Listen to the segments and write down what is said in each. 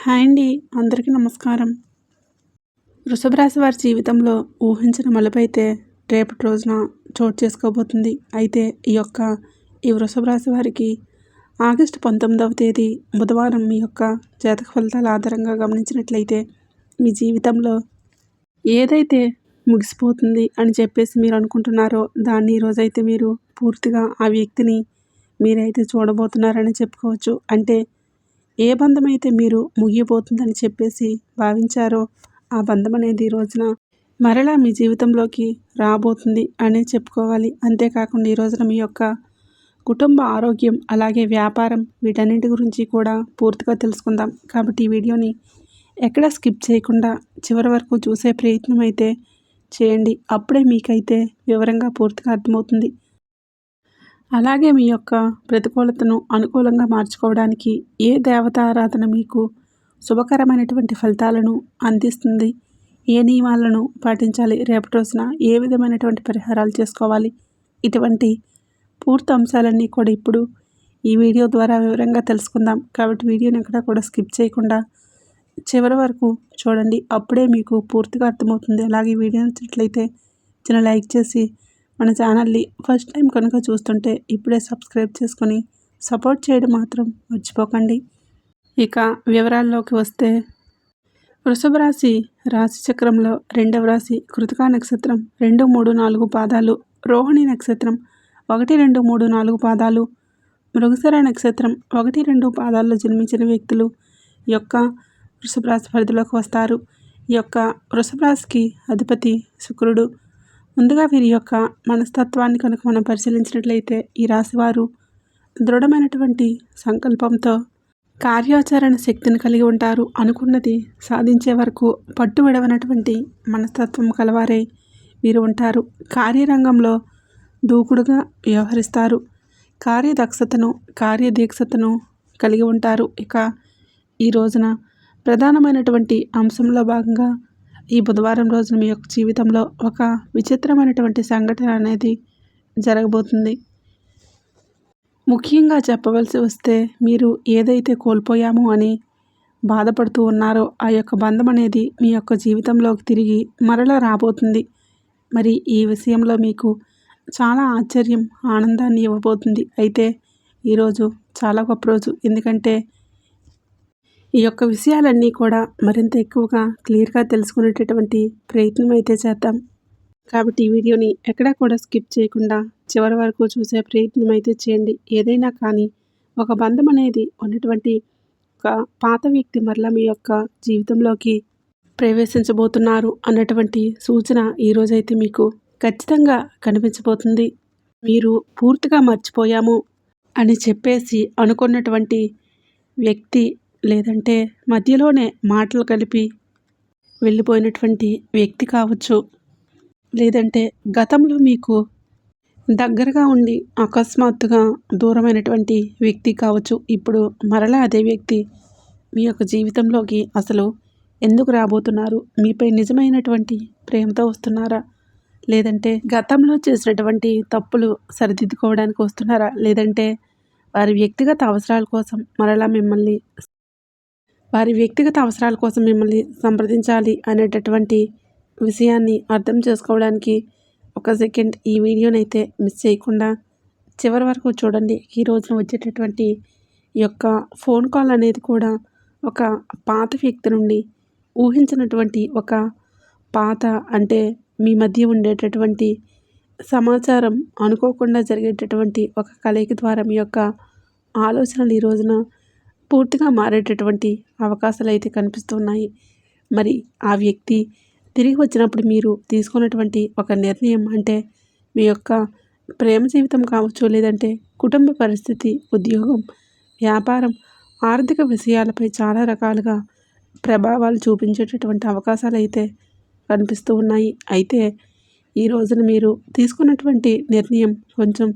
Hi అండి. అందరికీ నమస్కారం. వృషభ రాశి వారి జీవితంలో ఊహించిన మలుపైతే రేపటి రోజున చోటు చేసుకోబోతుంది. అయితే ఈ వృషభ రాశి వారికి ఆగస్టు 19వ తేదీ బుధవారం మీ యొక్క జాతక ఫలితాల ఆధారంగా గమనించినట్లయితే మీ జీవితంలో ఏదైతే ముగిసిపోతుంది అని చెప్పేసి మీరు అనుకుంటున్నారో దాన్ని ఈరోజైతే మీరు పూర్తిగా ఆ వ్యక్తిని మీరైతే చూడబోతున్నారని చెప్పుకోవచ్చు. అంటే ఏ బంధం అయితే మీరు ముగియబోతుందని చెప్పేసి భావించారో ఆ బంధం అనేది ఈ రోజున మరలా మీ జీవితంలోకి రాబోతుంది అనే చెప్పుకోవాలి. అంతేకాకుండా ఈ రోజున మీ యొక్క కుటుంబ ఆరోగ్యం అలాగే వ్యాపారం వీటన్నింటి గురించి కూడా పూర్తిగా తెలుసుకుందాం. కాబట్టి ఈ వీడియోని ఎక్కడా స్కిప్ చేయకుండా చివరి వరకు చూసే ప్రయత్నం అయితే చేయండి. అప్పుడే మీకైతే వివరంగా పూర్తిగా అర్థమవుతుంది. అలాగే మీ యొక్క ప్రతికూలతను అనుకూలంగా మార్చుకోవడానికి ఏ దేవతారాధన మీకు శుభకరమైనటువంటి ఫలితాలను అందిస్తుంది, ఏ నియమాలను పాటించాలి, రేపటి రోజున ఏ విధమైనటువంటి పరిహారాలు చేసుకోవాలి, ఇటువంటి పూర్తి అంశాలన్నీ కూడా ఇప్పుడు ఈ వీడియో ద్వారా వివరంగా తెలుసుకుందాం. కాబట్టి వీడియోని ఎక్కడా కూడా స్కిప్ చేయకుండా చివరి వరకు చూడండి. అప్పుడే మీకు పూర్తిగా అర్థమవుతుంది. అలాగే వీడియో నచ్చినట్లయితే చిన్న లైక్ చేసి మన ఛానల్ని ఫస్ట్ టైం కనుక చూస్తుంటే ఇప్పుడే సబ్స్క్రైబ్ చేసుకొని సపోర్ట్ చేయడం మాత్రం మర్చిపోకండి. ఇక వివరాల్లోకి వస్తే వృషభ రాశి రాశి చక్రంలో రెండవ రాశి కృతికా నక్షత్రం 2, 3, 4 పాదాలు, రోహిణి నక్షత్రం 1, 2, 3, 4 పాదాలు, మృగశిర నక్షత్రం 1, 2 పాదాల్లో జన్మించిన వ్యక్తులు ఈ యొక్క వృషభ రాశి పరిధిలోకి వస్తారు. ఈ యొక్క వృషభ రాశికి అధిపతి శుక్రుడు. ముందుగా వీరి యొక్క మనస్తత్వాన్ని కనుక మనం పరిశీలించినట్లయితే ఈ రాశివారు దృఢమైనటువంటి సంకల్పంతో కార్యాచరణ శక్తిని కలిగి ఉంటారు. అనుకున్నది సాధించే వరకు పట్టు విడవనటువంటి మనస్తత్వం కలవారే వీరు ఉంటారు. కార్యరంగంలో దూకుడుగా వ్యవహరిస్తారు. కార్యదక్షతను కార్యదీక్షతను కలిగి ఉంటారు. ఇక ఈ రోజున ప్రధానమైనటువంటి అంశంలో భాగంగా ఈ బుధవారం రోజున మీ యొక్క జీవితంలో ఒక విచిత్రమైనటువంటి సంఘటన అనేది జరగబోతుంది. ముఖ్యంగా చెప్పవలసి వస్తే మీరు ఏదైతే కోల్పోయామో అని బాధపడుతూ ఉన్నారో ఆ యొక్క బంధం అనేది మీ యొక్క జీవితంలోకి తిరిగి మరలా రాబోతుంది. మరి ఈ విషయంలో మీకు చాలా ఆశ్చర్యం, ఆనందాన్ని ఇవ్వబోతుంది. అయితే ఈరోజు చాలా గొప్ప రోజు. ఎందుకంటే ఈ యొక్క విషయాలన్నీ కూడా మరింత ఎక్కువగా క్లియర్గా తెలుసుకునేటటువంటి ప్రయత్నం అయితే చేద్దాం. కాబట్టి ఈ వీడియోని ఎక్కడా కూడా స్కిప్ చేయకుండా చివరి వరకు చూసే ప్రయత్నం అయితే చేయండి. ఏదైనా కానీ ఒక బంధం అనేది ఉన్నటువంటి ఒక పాత వ్యక్తి మరలా మీ యొక్క జీవితంలోకి ప్రవేశించబోతున్నారు అన్నటువంటి సూచన ఈరోజైతే మీకు ఖచ్చితంగా కనిపించబోతుంది. మీరు పూర్తిగా మర్చిపోయాము అని చెప్పేసి అనుకున్నటువంటి వ్యక్తి లేదంటే మధ్యలోనే మాటలు కలిపి వెళ్ళిపోయినటువంటి వ్యక్తి కావచ్చు, లేదంటే గతంలో మీకు దగ్గరగా ఉండి అకస్మాత్తుగా దూరమైనటువంటి వ్యక్తి కావచ్చు. ఇప్పుడు మరలా అదే వ్యక్తి మీ యొక్క జీవితంలోకి అసలు ఎందుకు రాబోతున్నారు? మీపై నిజమైనటువంటి ప్రేమతో వస్తున్నారా? లేదంటే గతంలో చేసినటువంటి తప్పులు సరిదిద్దుకోవడానికి వస్తున్నారా? లేదంటే వారి వ్యక్తిగత అవసరాల కోసం మిమ్మల్ని సంప్రదించాలి అనేటటువంటి విషయాన్ని అర్థం చేసుకోవడానికి ఒక సెకండ్ ఈ వీడియోనైతే మిస్ చేయకుండా చివరి వరకు చూడండి. ఈ రోజున వచ్చేటటువంటి ఈ యొక్క ఫోన్ కాల్ అనేది కూడా ఒక పాత వ్యక్తి నుండి ఊహించినటువంటి ఒక పాత అంటే మీ మధ్య ఉండేటటువంటి సమాచారం అనుకోకుండా జరిగేటటువంటి ఒక కలయిక ద్వారా మీ యొక్క ఆలోచనలు ఈ రోజున పూర్తిగా మారేటటువంటి అవకాశాలు అయితే కనిపిస్తున్నాయి. మరి ఆ వ్యక్తి తిరిగి వచ్చినప్పుడు మీరు తీసుకున్నటువంటి ఒక నిర్ణయం అంటే మీ యొక్క ప్రేమ జీవితం కావచ్చు, లేదంటే కుటుంబ పరిస్థితి, ఉద్యోగం, వ్యాపారం, ఆర్థిక విషయాలపై చాలా రకాలుగా ప్రభావాలు చూపించేటటువంటి అవకాశాలు అయితే కనిపిస్తూ ఉన్నాయి. అయితే ఈ రోజున మీరు తీసుకున్నటువంటి నిర్ణయం కొంచెం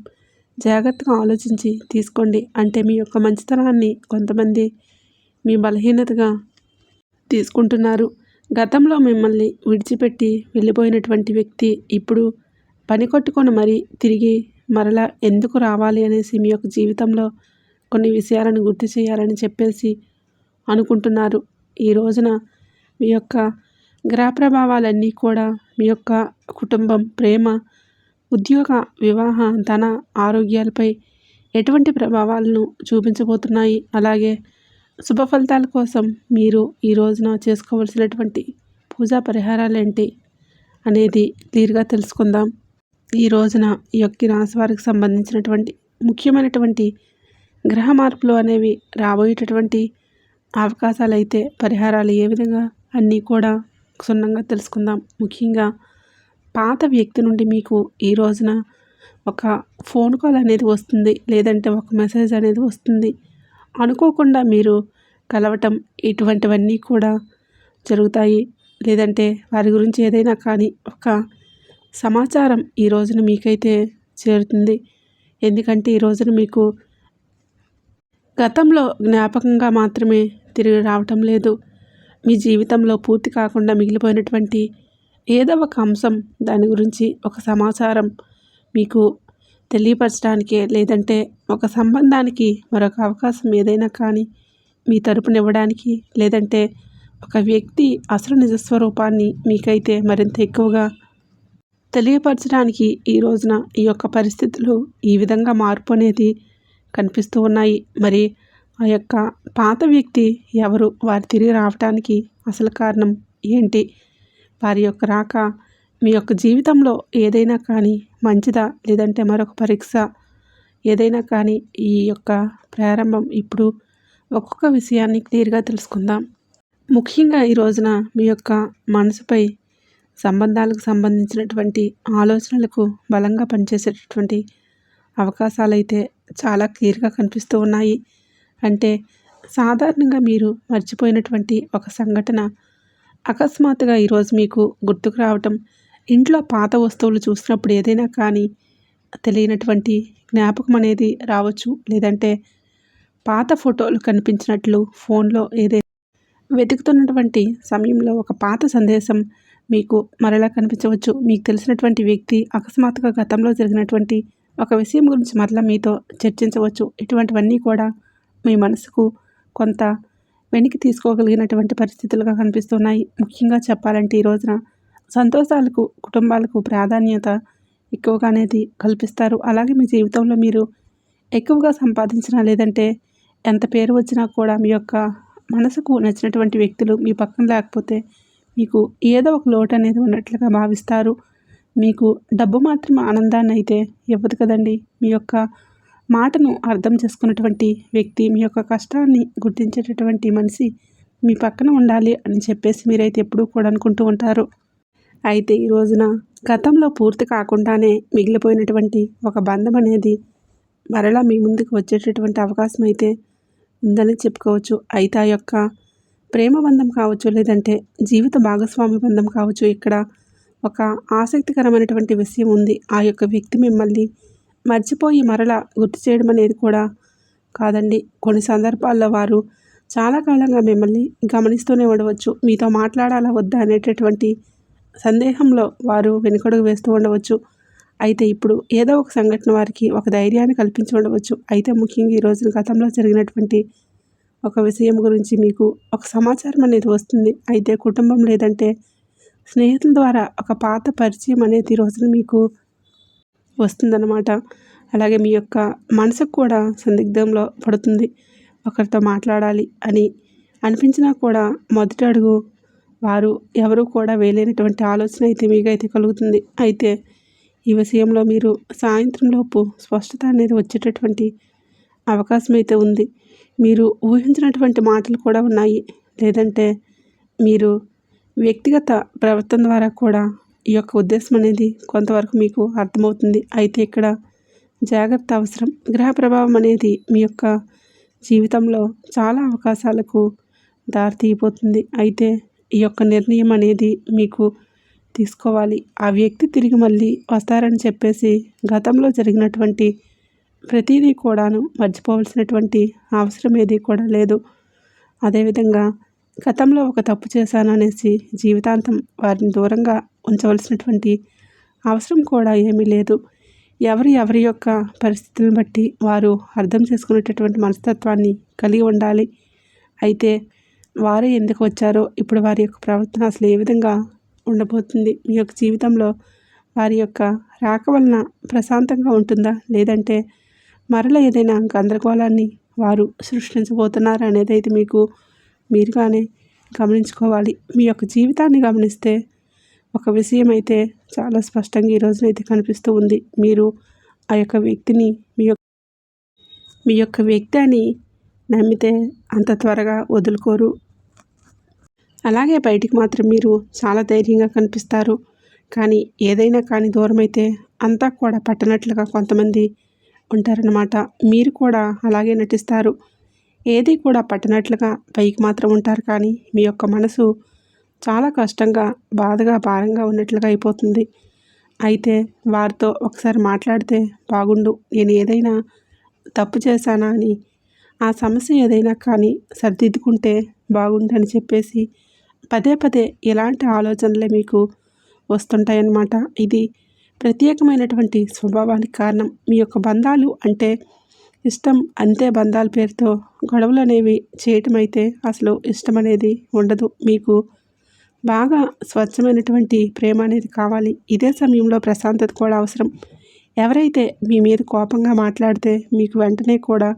జాగ్రత్తగా ఆలోచించి తీసుకోండి. అంటే మీ యొక్క మంచితనాన్ని కొంతమంది మీ బలహీనతగా తీసుకుంటున్నారు. గతంలో మిమ్మల్ని విడిచిపెట్టి వెళ్ళిపోయినటువంటి వ్యక్తి ఇప్పుడు పని కట్టుకొని మరీ తిరిగి మరలా ఎందుకు రావాలి అనేసి మీ యొక్క జీవితంలో కొన్ని విషయాలను గుర్తు చేయాలని చెప్పేసి అనుకుంటున్నారు. ఈ రోజున మీ యొక్క గ్రహ ప్రభావాలన్నీ కూడా మీ యొక్క కుటుంబం, ప్రేమ, ఉద్యోగ, వివాహ, ధన, ఆరోగ్యాలపై ఎటువంటి ప్రభావాలను చూపించబోతున్నాయి, అలాగే శుభ ఫలితాల కోసం మీరు ఈ రోజున చేసుకోవలసినటువంటి పూజా పరిహారాలు ఏంటి అనేది క్లియర్గా తెలుసుకుందాం. ఈ రోజున ఈ యొక్క రాశి వారికి సంబంధించినటువంటి ముఖ్యమైనటువంటి గ్రహ మార్పులు అనేవి రాబోయేటటువంటి అవకాశాలు అయితే పరిహారాలు ఏ విధంగా అన్నీ కూడా క్షుణ్ణంగా తెలుసుకుందాం. ముఖ్యంగా పాత వ్యక్తి నుండి మీకు ఈ రోజున ఒక ఫోన్ కాల్ అనేది వస్తుంది, లేదంటే ఒక మెసేజ్ అనేది వస్తుంది. అనుకోకుండా మీరు కలవటం ఇటువంటివన్నీ కూడా జరుగుతాయి. లేదంటే వారి గురించి ఏదైనా కానీ ఒక సమాచారం ఈ రోజున మీకైతే చేరుతుంది. ఎందుకంటే ఈ రోజున మీకు గతంలో జ్ఞాపకంగా మాత్రమే తిరిగి రావటం లేదు. మీ జీవితంలో పూర్తి కాకుండా మిగిలిపోయినటువంటి ఏదో ఒక అంశం, దాని గురించి ఒక సమాచారం మీకు తెలియపరచడానికే, లేదంటే ఒక సంబంధానికి మరొక అవకాశం ఏదైనా కానీ మీ తరపున ఇవ్వడానికి, లేదంటే ఒక వ్యక్తి అసలు నిజస్వరూపాన్ని మీకైతే మరింత ఎక్కువగా తెలియపరచడానికి ఈ రోజున ఈ యొక్క పరిస్థితులు ఈ విధంగా మార్పు అనేది కనిపిస్తూ ఉన్నాయి. మరి ఆ యొక్క పాత వ్యక్తి ఎవరు, వారు తిరిగి రావటానికి అసలు కారణం ఏంటి, వారి యొక్క రాక మీ యొక్క జీవితంలో ఏదైనా కానీ మంచిదా, లేదంటే మరొక పరీక్ష ఏదైనా కానీ, ఈ యొక్క ప్రారంభం ఇప్పుడు ఒక్కొక్క విషయాన్ని క్లియర్గా తెలుసుకుందాం. ముఖ్యంగా ఈ రోజున మీ యొక్క మనసుపై సంబంధాలకు సంబంధించినటువంటి ఆలోచనలకు బలంగా పనిచేసేటటువంటి అవకాశాలు అయితే చాలా క్లియర్గా కనిపిస్తూ ఉన్నాయి. అంటే సాధారణంగా మీరు మర్చిపోయినటువంటి ఒక సంఘటన అకస్మాత్తుగా ఈరోజు మీకు గుర్తుకు రావటం, ఇంట్లో పాత వస్తువులు చూసినప్పుడు ఏదైనా కానీ తెలియనటువంటి జ్ఞాపకం అనేది రావచ్చు, లేదంటే పాత ఫోటోలు కనిపించినట్లు ఫోన్లో ఏదైనా వెతుకుతున్నటువంటి సమయంలో ఒక పాత సందేశం మీకు మరలా కనిపించవచ్చు. మీకు తెలిసినటువంటి వ్యక్తి అకస్మాత్తుగా గతంలో జరిగినటువంటి ఒక విషయం గురించి మరలా మీతో చర్చించవచ్చు. ఇటువంటివన్నీ కూడా మీ మనసుకు కొంత వెనక్కి తీసుకోగలిగినటువంటి పరిస్థితులుగా కనిపిస్తున్నాయి. ముఖ్యంగా చెప్పాలంటే ఈ రోజున సంతోషాలకు, కుటుంబాలకు ప్రాధాన్యత ఎక్కువగా అనేది కల్పిస్తారు. అలాగే మీ జీవితంలో మీరు ఎక్కువగా సంపాదించినా, లేదంటే ఎంత పేరు వచ్చినా కూడా మీ యొక్క మనసుకు నచ్చినటువంటి వ్యక్తులు మీ పక్కన లేకపోతే మీకు ఏదో ఒక లోటు అనేది ఉన్నట్లుగా భావిస్తారు. మీకు డబ్బు మాత్రం ఆనందాన్ని అయితే ఇవ్వదు కదండి. మీ యొక్క మాటను అర్థం చేసుకున్నటువంటి వ్యక్తి, మీ యొక్క కష్టాన్ని గుర్తించేటటువంటి మనిషి మీ పక్కన ఉండాలి అని చెప్పేసి మీరైతే ఎప్పుడూ కూడా అనుకుంటూ ఉంటారు. అయితే ఈ రోజున గతంలో పూర్తి కాకుండానే మిగిలిపోయినటువంటి ఒక బంధం అనేది మరలా మీ ముందుకు వచ్చేటటువంటి అవకాశం అయితే ఉందని చెప్పుకోవచ్చు. అయితే ఆ యొక్క ప్రేమ బంధం కావచ్చు, లేదంటే జీవిత భాగస్వామి బంధం కావచ్చు, ఇక్కడ ఒక ఆసక్తికరమైనటువంటి విషయం ఉంది. ఆ యొక్క వ్యక్తి మిమ్మల్ని మర్చిపోయి మరలా గుర్తు చేయడం అనేది కూడా కాదండి. కొన్ని సందర్భాల్లో వారు చాలా కాలంగా మిమ్మల్ని గమనిస్తూనే ఉండవచ్చు. మీతో మాట్లాడాలా వద్దా అనేటటువంటి సందేహంలో వారు వెనుకడుగు వేస్తూ ఉండవచ్చు. అయితే ఇప్పుడు ఏదో ఒక సంఘటన వారికి ఒక ధైర్యాన్ని కల్పించి ఉండవచ్చు. అయితే ముఖ్యంగా ఈ రోజున గతంలో జరిగినటువంటి ఒక విషయం గురించి మీకు ఒక సమాచారం అనేది వస్తుంది. అయితే కుటుంబం లేదంటే స్నేహితుల ద్వారా ఒక పాత పరిచయం అనేది ఈ రోజున మీకు వస్తుందన్నమాట. అలాగే మీ యొక్క మనసుకు కూడా సందిగ్ధంలో పడుతుంది. ఒకరితో మాట్లాడాలి అని అనిపించినా కూడా మొదటి అడుగు వారు ఎవరు కూడా వేయలేనటువంటి ఆలోచన అయితే మీకైతే కలుగుతుంది. అయితే ఈ విషయంలో మీరు సాయంత్రంలోపు స్పష్టత అనేది వచ్చేటటువంటి అవకాశం అయితే ఉంది. మీరు ఊహించినటువంటి మాటలు కూడా ఉన్నాయి, లేదంటే మీరు వ్యక్తిగత ప్రవర్తన ద్వారా కూడా ఈ యొక్క ఉద్దేశం అనేది కొంతవరకు మీకు అర్థమవుతుంది. అయితే ఇక్కడ జాగ్రత్త అవసరం. గ్రహ ప్రభావం అనేది మీ యొక్క జీవితంలో చాలా అవకాశాలకు దారితీయబోతుంది. అయితే ఈ యొక్క నిర్ణయం అనేది మీకు తీసుకోవాలి. ఆ వ్యక్తి తిరిగి మళ్ళీ వస్తారని చెప్పేసి గతంలో జరిగినటువంటి ప్రతిదీ కూడాను మర్చిపోవలసినటువంటి అవసరం ఏది కూడా లేదు. అదేవిధంగా గతంలో ఒక తప్పు చేశాననేసి జీవితాంతం వారిని దూరంగా ఉంచవలసినటువంటి అవసరం కూడా ఏమీ లేదు. ఎవరి యొక్క పరిస్థితులను బట్టి వారు అర్థం చేసుకునేటటువంటి మనస్తత్వాన్ని కలిగి ఉండాలి. అయితే వారే ఎందుకు వచ్చారో, ఇప్పుడు వారి యొక్క ప్రవర్తన అసలు ఏ విధంగా ఉండబోతుంది, మీ యొక్క జీవితంలో వారి యొక్క రాక వలన ప్రశాంతంగా ఉంటుందా, లేదంటే మరల ఏదైనా గందరగోళాన్ని వారు సృష్టించబోతున్నారా అనేది అయితే మీరుగానే గమనించుకోవాలి. మీ యొక్క జీవితాన్ని గమనిస్తే ఒక విషయం అయితే చాలా స్పష్టంగా ఈ రోజునైతే కనిపిస్తూ ఉంది. మీరు ఆ యొక్క వ్యక్తిని మీ యొక్క వ్యక్తి అని నమ్మితే అంత త్వరగా వదులుకోరు. అలాగే బయటికి మాత్రం మీరు చాలా ధైర్యంగా కనిపిస్తారు. కానీ ఏదైనా కానీ దూరమైతే అంతా కూడా పట్టనట్లుగా కొంతమంది ఉంటారన్నమాట. మీరు కూడా అలాగే నటిస్తారు. ఏది కూడా పట్టనట్లుగా పైకి మాత్రం ఉంటారు, కానీ మీ యొక్క మనసు చాలా కష్టంగా, బాధగా, భారంగా ఉన్నట్లుగా అయిపోతుంది. అయితే వారితో ఒకసారి మాట్లాడితే బాగుండు, నేను ఏదైనా తప్పు చేశానా అని, ఆ సమస్య ఏదైనా కానీ సరిదిద్దుకుంటే బాగుండని చెప్పేసి పదే పదే ఇలాంటి ఆలోచనలే మీకు వస్తుంటాయన్నమాట. ఇది ప్రత్యేకమైనటువంటి స్వభావానికి కారణం. మీ యొక్క బంధాలు అంటే ఇష్టం, అంతే. బంధాల పేరుతో గొడవలు అనేవి చేయటం అయితే అసలు ఇష్టం అనేది ఉండదు. మీకు బాగా స్వచ్ఛమైనటువంటి ప్రేమ అనేది కావాలి. ఇదే సమయంలో ప్రశాంతత కూడా అవసరం. ఎవరైతే మీ మీద కోపంగా మాట్లాడితే మీకు వెంటనే కూడా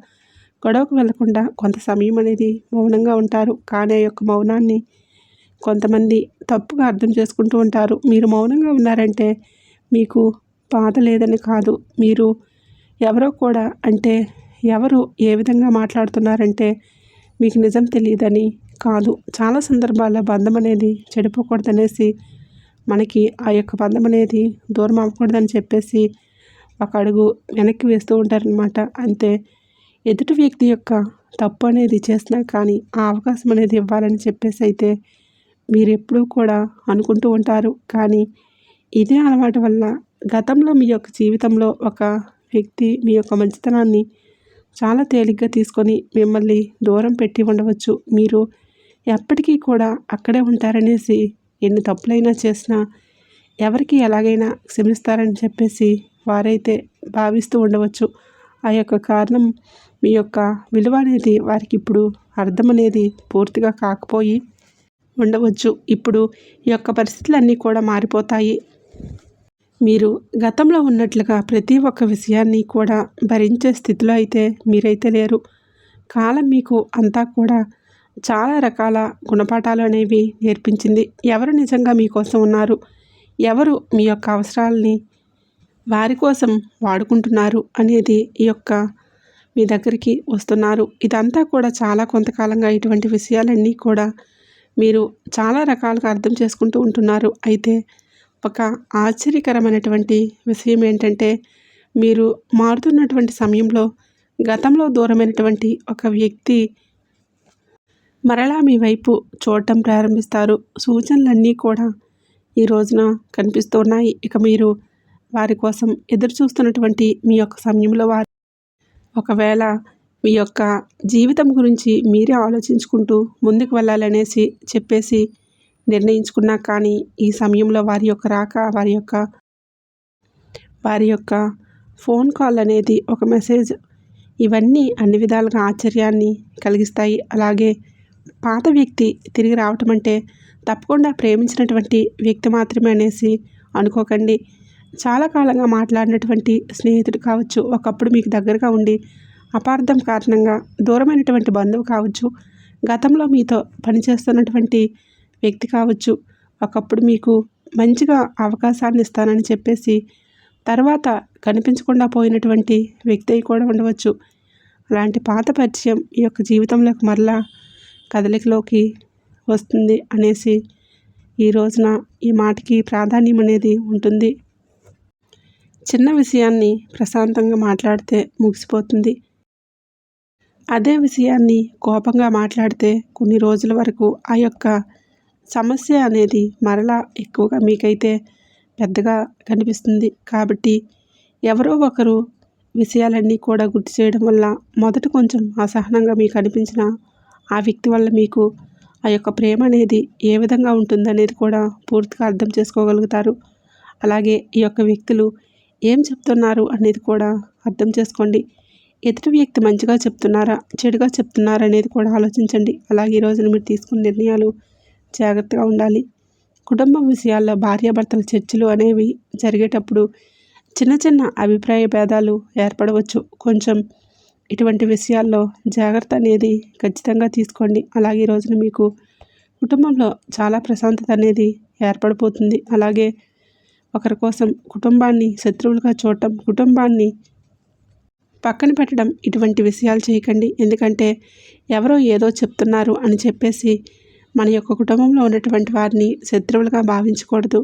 గొడవకు వెళ్లకుండా కొంత సమయం అనేది మౌనంగా ఉంటారు. కానీ ఆ యొక్క మౌనాన్ని కొంతమంది తప్పుగా అర్థం చేసుకుంటూ ఉంటారు. మీరు మౌనంగా ఉన్నారంటే మీకు బాధ లేదని కాదు, మీరు ఎవరో కూడా అంటే ఎవరు ఏ విధంగా మాట్లాడుతున్నారంటే మీకు నిజం తెలియదని కాదు. చాలా సందర్భాల్లో బంధం అనేది చెడిపోకూడదనేసి, మనకి ఆ యొక్క బంధం అనేది దూరం అవ్వకూడదని చెప్పేసి ఒక అడుగు వెనక్కి వేస్తూ ఉంటారనమాట. అంతే. ఎదుటి వ్యక్తి యొక్క తప్పు అనేది చేసినా కానీ ఆ అవకాశం అనేది ఇవ్వాలని చెప్పేసి అయితే మీరు ఎప్పుడూ కూడా అనుకుంటూ ఉంటారు. కానీ ఇదే అలవాటు వల్ల గతంలో మీ యొక్క జీవితంలో ఒక వ్యక్తి మీ యొక్క మంచితనాన్ని చాలా తేలిగ్గా తీసుకొని మిమ్మల్ని దూరం పెట్టి ఉండవచ్చు. మీరు ఎప్పటికీ కూడా అక్కడే ఉంటారనేసి, ఎన్ని తప్పులైనా చేసినా ఎవరికి ఎలాగైనా క్షమిస్తారని చెప్పేసి వారైతే భావిస్తూ ఉండవచ్చు. ఆ యొక్క కారణం మీ యొక్క విలువ అనేది వారికి ఇప్పుడు అర్థం అనేది పూర్తిగా కాకపోయి ఉండవచ్చు. ఇప్పుడు ఈ యొక్క పరిస్థితులన్నీ కూడా మారిపోతాయి. మీరు గతంలో ఉన్నట్లుగా ప్రతి ఒక్క విషయాన్ని కూడా భరించే స్థితిలో అయితే మీరైతే లేరు. కాలం మీకు అంతా కూడా చాలా రకాల గుణపాఠాలు అనేవి నేర్పించింది. ఎవరు నిజంగా మీకోసం ఉన్నారు, ఎవరు మీ యొక్క అవసరాలని వారి కోసం వాడుకుంటున్నారు అనేది ఈ యొక్క మీ దగ్గరికి వస్తున్నారు. ఇదంతా కూడా చాలా కొంతకాలంగా ఇటువంటి విషయాలన్నీ కూడా మీరు చాలా రకాలుగా అర్థం చేసుకుంటూ ఉంటున్నారు. అయితే ఒక ఆశ్చర్యకరమైనటువంటి విషయం ఏంటంటే, మీరు మారుతున్నటువంటి సమయంలో గతంలో దూరమైనటువంటి ఒక వ్యక్తి మరలా మీ వైపు చూడటం ప్రారంభిస్తారు. సూచనలన్నీ కూడా ఈ రోజున కనిపిస్తున్నాయి. ఇక మీరు వారి కోసం ఎదురు చూస్తున్నటువంటి మీ యొక్క సమయంలో ఒకవేళ మీ యొక్క జీవితం గురించి మీరే ఆలోచించుకుంటూ ముందుకు వెళ్ళాలనేసి చెప్పేసి నిర్ణయించుకున్నా కానీ ఈ సమయంలో వారి యొక్క రాక, వారి యొక్క ఫోన్ కాల్ అనేది, ఒక మెసేజ్, ఇవన్నీ అన్ని విధాలుగా ఆశ్చర్యాన్ని కలిగిస్తాయి. అలాగే పాత వ్యక్తి తిరిగి రావటం అంటే తప్పకుండా ప్రేమించినటువంటి వ్యక్తి మాత్రమే అనేసి అనుకోకండి. చాలా కాలంగా మాట్లాడినటువంటి స్నేహితుడు కావచ్చు, ఒకప్పుడు మీకు దగ్గరగా ఉండి అపార్థం కారణంగా దూరమైనటువంటి బంధువు కావచ్చు, గతంలో మీతో పనిచేస్తున్నటువంటి వ్యక్తి కావచ్చు, ఒకప్పుడు మీకు మంచిగా అవకాశాన్ని ఇస్తానని చెప్పేసి తర్వాత కనిపించకుండా పోయినటువంటి వ్యక్తి కూడా ఉండవచ్చు. అలాంటి పాత పరిచయం ఈ యొక్క జీవితంలోకి మరలా కదలికలోకి వస్తుంది అనేసి ఈ రోజున ఈ మాటకి ప్రాధాన్యం అనేది ఉంటుంది. చిన్న విషయాన్ని ప్రశాంతంగా మాట్లాడితే ముగిసిపోతుంది. అదే విషయాన్ని కోపంగా మాట్లాడితే కొన్ని రోజుల వరకు ఆ యొక్క సమస్య అనేది మరలా ఎక్కువగా మీకైతే పెద్దగా కనిపిస్తుంది. కాబట్టి ఎవరో ఒకరు విషయాలన్నీ కూడా గుర్తు చేయడం వల్ల మొదట కొంచెం అసహనంగా మీకు అనిపించిన ఆ వ్యక్తి వల్ల మీకు ఆ యొక్క ప్రేమ అనేది ఏ విధంగా ఉంటుందనేది కూడా పూర్తిగా అర్థం చేసుకోగలుగుతారు. అలాగే ఈ యొక్క వ్యక్తులు ఏం చెప్తున్నారు అనేది కూడా అర్థం చేసుకోండి. ఎదుటి వ్యక్తి మంచిగా చెప్తున్నారా, చెడుగా చెప్తున్నారా అనేది కూడా ఆలోచించండి. అలాగే ఈ రోజున మీరు తీసుకున్న నిర్ణయాలు జాగ్రత్తగా ఉండాలి. కుటుంబం విషయాల్లో భార్యాభర్తల చర్చలు అనేవి జరిగేటప్పుడు చిన్న చిన్న అభిప్రాయ భేదాలు ఏర్పడవచ్చు. కొంచెం ఇటువంటి విషయాల్లో జాగ్రత్త అనేది ఖచ్చితంగా తీసుకోండి. అలాగే ఈ రోజున మీకు కుటుంబంలో చాలా ప్రశాంతత అనేది ఏర్పడిపోతుంది. అలాగే ఒకరి కోసం కుటుంబాన్ని శత్రువులుగా చూడటం, కుటుంబాన్ని పక్కన పెట్టడం ఇటువంటి విషయాలు చేయకండి. ఎందుకంటే ఎవరో ఏదో చెప్తున్నారు అని చెప్పేసి మన యొక్క కుటుంబంలో ఉన్నటువంటి వారిని శత్రువులుగా భావించకూడదు.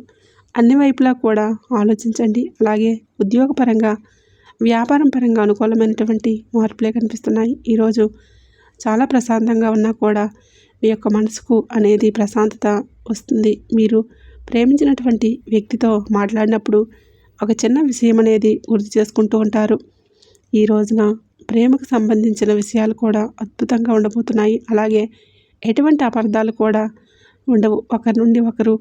అన్ని వైపులా కూడా ఆలోచించండి. అలాగే ఉద్యోగపరంగా, వ్యాపారం పరంగా అనుకూలమైనటువంటి మార్పులే కనిపిస్తున్నాయి. ఈరోజు చాలా ప్రశాంతంగా ఉన్నా కూడా మీ యొక్క మనసుకు అనేది ప్రశాంతత వస్తుంది. మీరు ప్రేమించినటువంటి వ్యక్తితో మాట్లాడినప్పుడు ఒక చిన్న విషయం అనేది గుర్తు చేసుకుంటూ ఉంటారు. ఈ రోజున ప్రేమకు సంబంధించిన విషయాలు కూడా అద్భుతంగా ఉండబోతున్నాయి. అలాగే ఎటువంటి అపార్థాలు కూడా ఉండవు. ఒకరి నుండి ఒకరు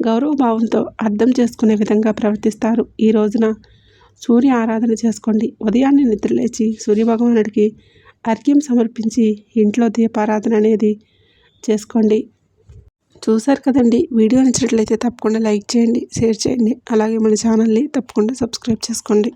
గౌరవభావంతో అర్థం చేసుకునే విధంగా ప్రవర్తిస్తారు. ఈ రోజున సూర్య ఆరాధన చేసుకోండి. ఉదయాన్నే నిద్రలేచి సూర్యభగవానుడికి అర్ఘ్యం సమర్పించి ఇంట్లో దీపారాధన అనేది చేసుకోండి. చూశారు కదండి. వీడియో నచ్చినట్లయితే తప్పకుండా లైక్ చేయండి, షేర్ చేయండి. అలాగే మన ఛానల్ని తప్పకుండా సబ్స్క్రైబ్ చేసుకోండి.